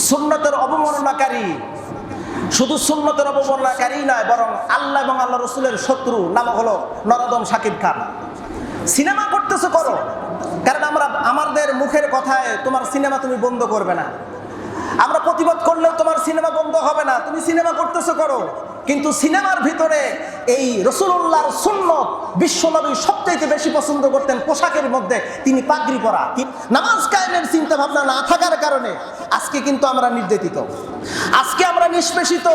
সুন্নতের অবমাননাকারী, শুধু সুন্নতের অবমাননাকারী নয়, বরং আল্লাহ এবং আল্লাহ রসুলের শত্রু নাম হলো নরদম শাকিব খান। সিনেমা করতেছো করো, কারণ আমরা আমাদের মুখের কথায় তোমার সিনেমা তুমি বন্ধ করবে না, আমরা প্রতিবাদ করলেও তোমার সিনেমা বন্ধ হবে না, তুমি সিনেমা করতেছো করো। কিন্তু সিনেমার ভিতরে এই রাসূলুল্লাহর সুন্নত, বিশ্বনবী সবচেয়ে বেশি পছন্দ করতেন পোশাকের মধ্যে তিনি পাগড়ি পরা। নামাজ কায়েমের চিন্তা ভাবনা না থাকার কারণে আজকে কিন্তু আমরা নির্যাতিত, আজকে আমরা নিষ্পেষিত।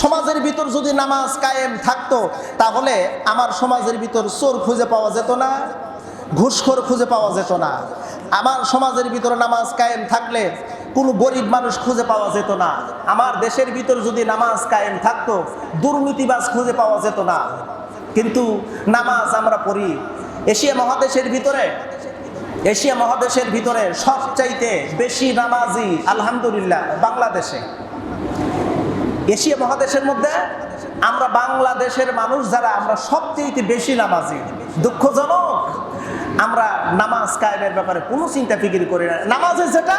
সমাজের ভিতর যদি নামাজ কায়েম থাকতো তাহলে আমার সমাজের ভিতর চোর খুঁজে পাওয়া যেত না, ঘুষখোর খুঁজে পাওয়া যেত না। আমার সমাজের ভিতরে নামাজ কায়েম থাকলে কোনো গরিব মানুষ খুঁজে পাওয়া যেত না। আমার দেশের ভিতর যদি নামাজ কায়েম থাকতো দুর্নীতিবাজ খুঁজে পাওয়া যেত না। কিন্তু নামাজ আমরা পড়ি। এশিয়া মহাদেশের ভিতরে সবচাইতে বেশি নামাজি আলহামদুলিল্লাহ বাংলাদেশে। এশিয়া মহাদেশের মধ্যে আমরা বাংলাদেশের মানুষ যারা, আমরা সবচেয়ে বেশি নামাজি। দুঃখজনক, আমরা নামাজ কায়েমের ব্যাপারে কোনো চিন্তা ফিকির করি না। নামাজে যেটা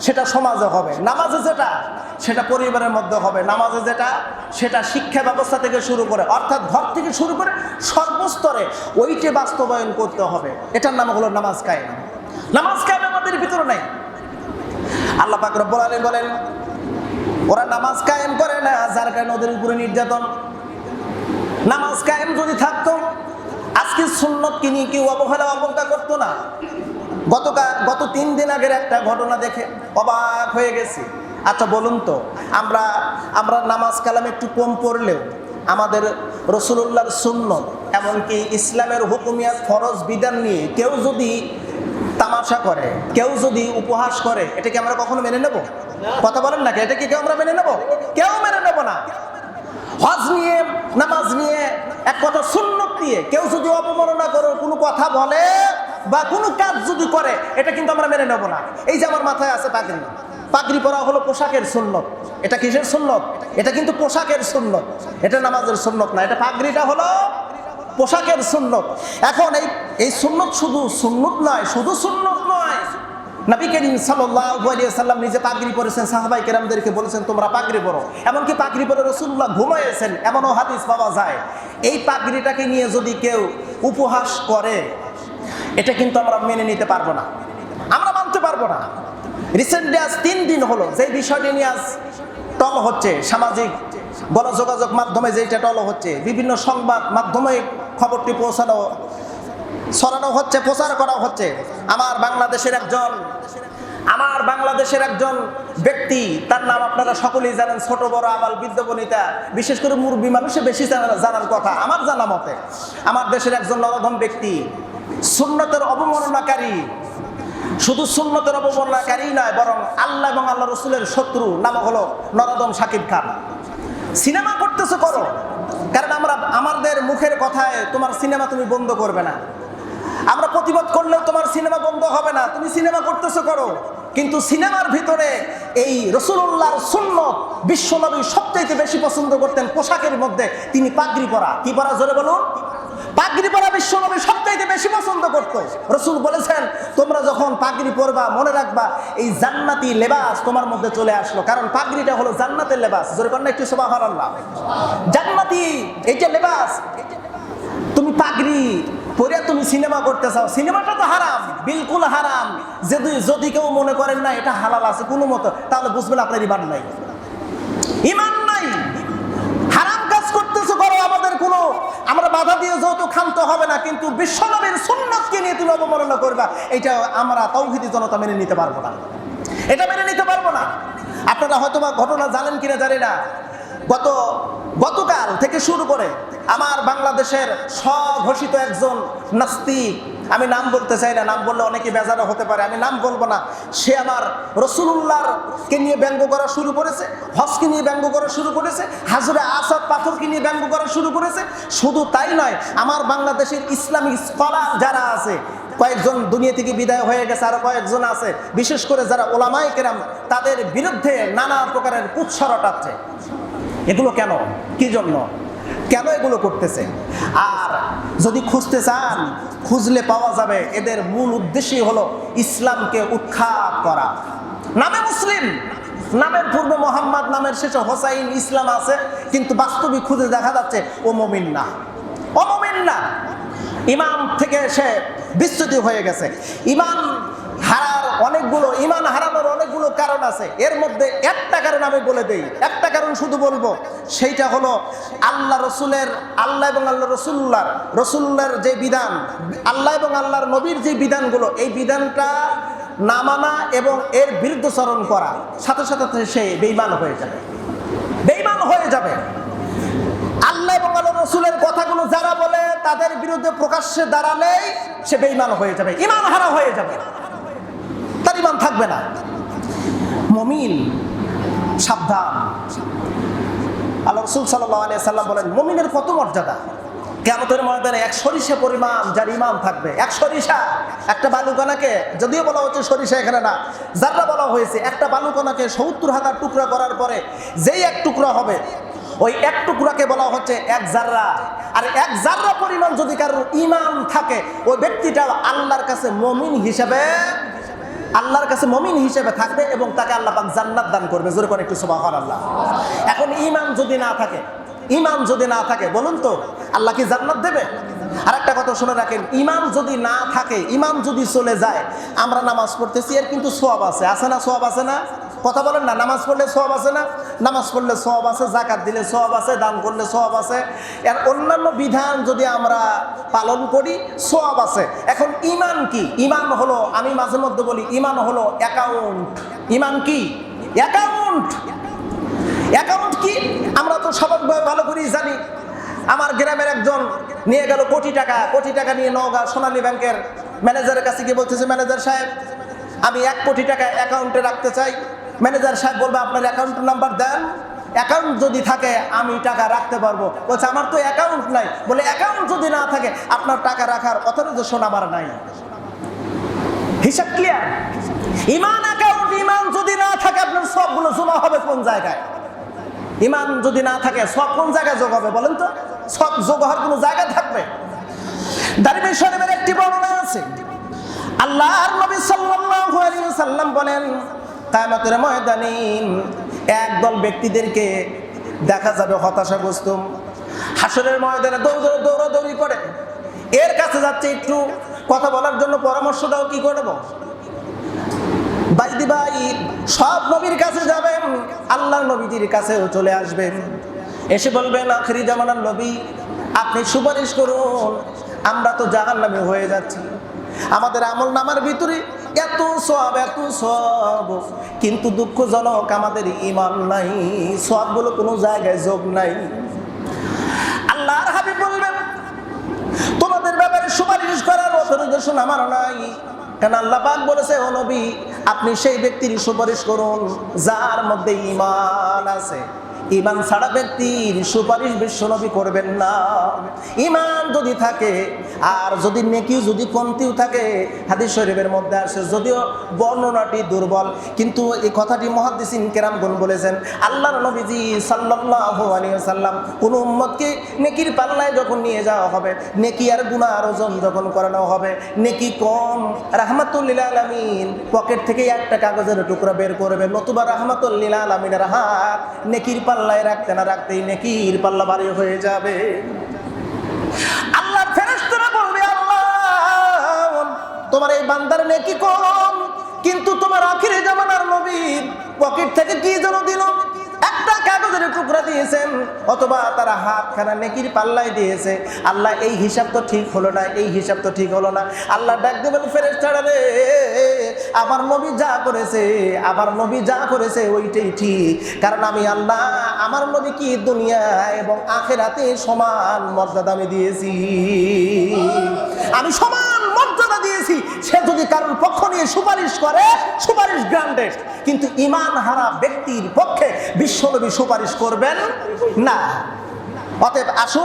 সেটা সমাজে হবে, নামাজে যেটা সেটা পরিবারের মধ্যে হবে, নামাজে যেটা সেটা শিক্ষা ব্যবস্থা থেকে শুরু করে, অর্থাৎ ঘর থেকে শুরু করে সর্বস্তরে ওইটা বাস্তবায়ন করতে হবে। এটার নাম হলো নামাজ কায়েম। নামাজ কায়েম আমাদের ভিতরে নাই। আল্লাহ পাক রব্বুল আলামিন বলেন, ওরা নামাজ কায়েম করে না যার কারণে ওদের উপরে নির্যাতন। নামাজ কায়েম যদি থাকতো আজকে সুন্নতকে নিয়ে কেউ অবহেলা অবজ্ঞা করতো না। গত 3 দিন আগের একটা ঘটনা দেখে অবাক হয়ে গেছি। আচ্ছা বলুন তো, আমরা নামাজ কালাম একটু কম পড়লেও আমাদের রাসূলুল্লাহর সুন্নত, এমনকি ইসলামের হুকুমিয়াত ফরজ বিধান নিয়ে কেউ যদি তামাশা করে, কেউ যদি উপহাস করে, এটাকে আমরা কখনো মেনে নেব? কথা বলেন না, এটা কি কেউ আমরা মেনে নেব? কেউ মেনে নেব না। হজ নিয়ে, নামাজ নিয়ে, এক কথা সুন্নত নিয়ে কেউ যদি অবমাননা করে কোনো কথা বলে বা কোনো কাজ যদি করে, এটা কিন্তু আমরা মেনে নেব না। এই যে আমার মাথায় আছে পাগড়ি, পাগড়ি পরা হলো পোশাকের সুন্নত। এটা কিসের সুন্নত? এটা কিন্তু পোশাকের সুন্নত, এটা নামাজের সুন্নত না। এটা পাগড়িটা হলো পোশাকের সুন্নত। এখন এই সুন্নত শুধু সুন্নত নয়, শুধু সুন্নত নয়, নবী করিম সাল্লাল্লাহু আলাইহি ওয়াসাল্লাম নিজে পাগড়ি পরেছেন, সাহাবায়ে কেরামদেরকে বলেছেন তোমরা পাগড়ি পরো। এমনকি পাগড়ি পরে রাসূলুল্লাহ ঘুমাইয়েছেন, এমনও হাদিস পাওয়া যায়। এই পাগড়িটাকে নিয়ে যদি কেউ উপহাস করে, এটা কিন্তু আমরা মেনে নিতে পারবো না, আমরা মানতে পারবো না। রিসেন্টলি আজ 3 দিন হলো যে বিষয়টি নিয়ে আজ টল হচ্ছে, সামাজিক গণযোগাযোগ মাধ্যমে যেটা টল হচ্ছে, বিভিন্ন সংবাদ মাধ্যমে খবরটি ছড়ানো হচ্ছে, প্রচার করা হচ্ছে। আমার বাংলাদেশের একজন ব্যক্তি, তার নাম আপনারা সকলেই জানেন, ছোট বড় আবাল বৃদ্ধ বনিতা, বিশেষ করে মুরব্বী মানুষে বেশি জানার কথা। আমার জানা মতে আমার দেশের একজন নরধম ব্যক্তি, সুন্নতের অবমাননাকারী, শুধু সুন্নতের অবমাননাকারী নয়, বরং আল্লাহ এবং আল্লাহ রসুলের শত্রু নাম হলো নরদম শাকিব খান। সিনেমা করতেছো করো, কারণ আমরা আমাদের মুখের কথায় তোমার সিনেমা তুমি বন্ধ করবে না, আমরা প্রতিবাদ করলেও তোমার সিনেমা বন্ধ হবে না, তুমি সিনেমা করতেছো করো। কিন্তু সিনেমার ভিতরে এই রাসূলুল্লাহর সুন্নত, বিশ্বনবী সবচেয়ে বেশি পছন্দ করতেন পোশাকের মধ্যে তিনি পাগড়ি পরা। কি পরা? জোরে বলুন। পাগড়ি পরা বিশ্বনবী সবচেয়ে বেশি পছন্দ করতো। রাসূল বলেছেন, তোমরা যখন পাগড়ি পরবা মনে রাখবা এই জান্নাতি লেবাস তোমার মধ্যে চলে আসলো, কারণ পাগড়িটা হলো জান্নাতের লেবাস। জোরে বলেন একটু সুবহানাল্লাহ। জান্নাতি এই যে লেবাস, তুমি পাগড়ি পরে তুমি সিনেমা করতে চাও, সিনেমাটা তো হারাম, বিলকুল হারাম। যদি কেউ মনে করেন না এটা হালাল আছে কোনো মতো, তাহলে বুঝবেন আপনার ইমান নাই, ইমান নাই। হারাম কাজ করতেছো করো, আমরা বাধা দিয়ে যত ক্ষান্ত হবে না, কিন্তু বিশ্বনবীর সুন্নতকে নিয়ে তুমি অবমাননা করবা, এটা আমরা তাওহীদি জনতা মেনে নিতে পারবো না, এটা মেনে নিতে পারবো না। আপনারা হয়তো বা ঘটনা জানেন কিনা জানি না, গতকাল থেকে শুরু করে আমার বাংলাদেশের স্বঘোষিত একজন নাস্তিক, আমি নাম বলতে চাই না, নাম বললে অনেকে বেজারও হতে পারে, আমি নাম বলবো না, সে আমার রাসূলুল্লাহকে নিয়ে ব্যঙ্গ করা শুরু করেছে, হজকে নিয়ে ব্যঙ্গ করা শুরু করেছে, হাজরে আসাদ পাথরকে নিয়ে ব্যঙ্গ করা শুরু করেছে। শুধু তাই নয়, আমার বাংলাদেশের ইসলামিক স্কলার যারা আছে, কয়েকজন দুনিয়া থেকে বিদায় হয়ে গেছে, আরো কয়েকজন আছে, বিশেষ করে যারা ওলামায়ে কেরাম, তাদের বিরুদ্ধে নানা প্রকারের কুৎসা রটাচ্ছে। এগুলো কেন, কি জন্য, কেন এগুলো করতেছে? আর যদি খুঁজতে চান, খুঁজলে পাওয়া যাবে এদের মূল উদ্দেশ্যই হলো ইসলামকে উৎখাত করা। নামে মুসলিম, নামের পূর্বে মোহাম্মদ, নামের শেষে হোসাইন, ইসলাম আছে, কিন্তু বাস্তবিক খুঁজে দেখা যাচ্ছে ও মুমিন না, ও মুমিন না। ইমান থেকে সে বিচ্যুতি হয়ে গেছে। ইমান হারানোর অনেকগুলো কারণ আছে। এর মধ্যে একটা কারণ আমি বলে দেই, একটা কারণ শুধু বলবো, সেইটা হলো আল্লাহ এবং আল্লাহ রসুল্লাহর যে বিধান, আল্লাহ এবং আল্লাহর নবীর যে বিধানগুলো, এই বিধানটা না মানা এবং এর বিরুদ্ধচরণ করা, সাথে সাথে সে বেঈমান হয়ে যাবে, বেঈমান হয়ে যাবে। আল্লাহ এবং আল্লাহ রসুলের কথাগুলো যারা বলে তাদের বিরুদ্ধে প্রকাশ্যে দাঁড়ালেই সে বেঈমান হয়ে যাবে, ঈমান হারা হয়ে যাবে, তার ঈমান থাকবে না। মুমিন সাবধান। আল্লাহ রাসূল সাল্লাল্লাহু আলাইহি সাল্লাম বলেন, মুমিনের কত মর্যাদা। কিয়ামতের ময়দানে এক সরিষা পরিমাণ যার ঈমান থাকবে, এক সরিষা, একটা বালুকণাকে, যদিও বলা হচ্ছে সরিষা এখানে না, যাররা বলা হয়েছে, একটা বালুকণাকে ৭০,০০০ টুকরা করার পরে যেই এক টুকরা হবে, ওই এক টুকরাকে বলা হচ্ছে এক জাররা। আর এক জাররা পরিমাণ যদি কারোর ঈমান থাকে, ওই ব্যক্তিটা আল্লাহর কাছে মুমিন হিসেবে থাকবে এবং তাকে আল্লাহ পাক জান্নাত দান করবে। জোরে করে একটু সুবহানাল্লাহ। এখন ঈমান যদি না থাকে বলুন তো আল্লাহ কি জান্নাত দেবে? আর একটা কথা শুনে রাখেন, ঈমান যদি না থাকে, ঈমান যদি চলে যায়, আমরা নামাজ পড়তেছি, এর কিন্তু সওয়াব আছে না? সওয়াব আছে না? কথা বলেন না। নামাজ পড়লে সওয়াব আছে না? নামাজ পড়লে সওয়াব আছে, যাকাত দিলে সওয়াব আছে, দান করলে সওয়াব আছে, এর অন্যান্য বিধান যদি আমরা পালন করি সওয়াব আছে। এখন ঈমান কি? ঈমান হলো, আমি মাঝে মধ্যে বলি, ঈমান হলো অ্যাকাউন্ট। ঈমান কি? অ্যাকাউন্ট কি? আমরা তো স্বাভাবিকভাবে ভালো করেই জানি। আমার গ্রামের একজন নিয়ে গেল কোটি টাকা নিয়ে নওগাঁ সোনালী ব্যাংকের ম্যানেজারের কাছে গিয়ে বলতেছে, ম্যানেজার সাহেব, আমি 1 কোটি টাকা অ্যাকাউন্টে রাখতে চাই। ম্যানেজার সাহেব বলবে, আপনার অ্যাকাউন্ট নাম্বার দেন, অ্যাকাউন্ট যদি থাকে আমি টাকা রাখতে পারবো। বলছে, আমার তো অ্যাকাউন্ট নাই। বলে, অ্যাকাউন্ট যদি না থাকে আপনার টাকা রাখার অথরাইজেশন আমার নাই। হিসাব ক্লিয়ার? ঈমান অ্যাকাউন্ট, ঈমান যদি না থাকে আপনার সবগুলো জমা হবে কোন জায়গায়? ঈমান যদি না থাকে সব কোন জায়গায় যোগ হবে বলেন তো? সব যোগ হওয়ার কোনো জায়গা থাকবে? দারিমি শরীফের একটি বর্ণনা আছে, আল্লাহর নবী সাল্লাল্লাহু আলাইহি ওয়াসাল্লাম বলেন, কিয়ামতের ময়দানে একদল ব্যক্তিদেরকে দেখা যাবে হতাশাগ্রস্ত, হাসরের ময়দানে দৌড়াদৌড়ি করে। এর কাছে যাচ্ছে, একটু কথা বলার জন্য পরামর্শ দাও, কি করব? ভাই সব নবীর কাছে যাবেন, আল্লাহর নবীজির কাছেও চলে আসবেন, এসে বলবেন, আখিরি জামানার নবী, আপনি সুপারিশ করুন, আমরা তো জাহান্নামে হয়ে যাচ্ছি, আমাদের আমল নামার ভিতরে এত সওয়াব, কিন্তু দুঃখজনক আমাদের ঈমান নাই, সওয়াবগুলো কোনো জায়গায় যোগ নাই। আল্লাহর হাবিব বলবেন, তোমাদের ব্যাপারে সুপারিশ করার অথরাইজেশন আমার নাই, কেন আল্লাহ পাক বলেছে, ও নবী, আপনি সেই ব্যক্তির সুপারিশ করুন যার মধ্যে ঈমান আছে। ঈমান ছাড়া ব্যক্তির সুপারিশ বিশ্বনবী করবেন না। ঈমান যদি থাকে আর যদি নেকি যদি কমতিও থাকে, হাদিস শরীফের মধ্যে আসে, যদিও বর্ণনাটি দুর্বল, কিন্তু এই কথাটি মুহাদ্দিসিন কেরামগণ বলেছেন, আল্লাহর নবীজি সাল্লাল্লাহু আলাইহি ওয়াসাল্লাম কোন উম্মতকে নেকির পাল্লায় যখন নিয়ে যাওয়া হবে, নেকি আর গুনাহর ওজন যখন করানো হবে, নেকি কম, রাহমাতুল লিল আলামিন পকেট থেকে একটা কাগজের টুকরা বের করবে, নতুবা রাহমাতুল লিল আলামিনের হাত নেকির পাল্লায় রাখতে না রাখতেই নেকির পাল্লা ভারী হয়ে যাবে। আল্লাহর ফেরেশতারা বলবে, আল্লাহ, তোমার এই বান্দার নেকি কম, কিন্তু তোমার আখিরি জামানার নবী পকেট থেকে কি যেন দিল, একটা কাগজের টুকরা দিয়েছেন, অথবা তারা হাতখানা নেকির পাল্লায় দিয়েছে। আল্লাহ, এই হিসাব তো ঠিক হলো না, এই হিসাব তো ঠিক হলো না। আল্লাহ ডাক দেবেন, ফেরেশতারা রে, আমার নবী যা করেছে ওইটাই ঠিক, কারণ আমি আল্লাহ আমার নবী কি দুনিয়া এবং আখিরাতে সমান মর্যাদা আমি দিয়েছি, আমি সমান মর্যাদা দিয়েছি। সে যদি কারোর পক্ষ নিয়ে সুপারিশ করে, সুপারিশ গ্রান্টেড, কিন্তু ঈমান হারা ব্যক্তির পক্ষে বিশ্বনবী সুপারিশ করবেন না। অতএব আসুন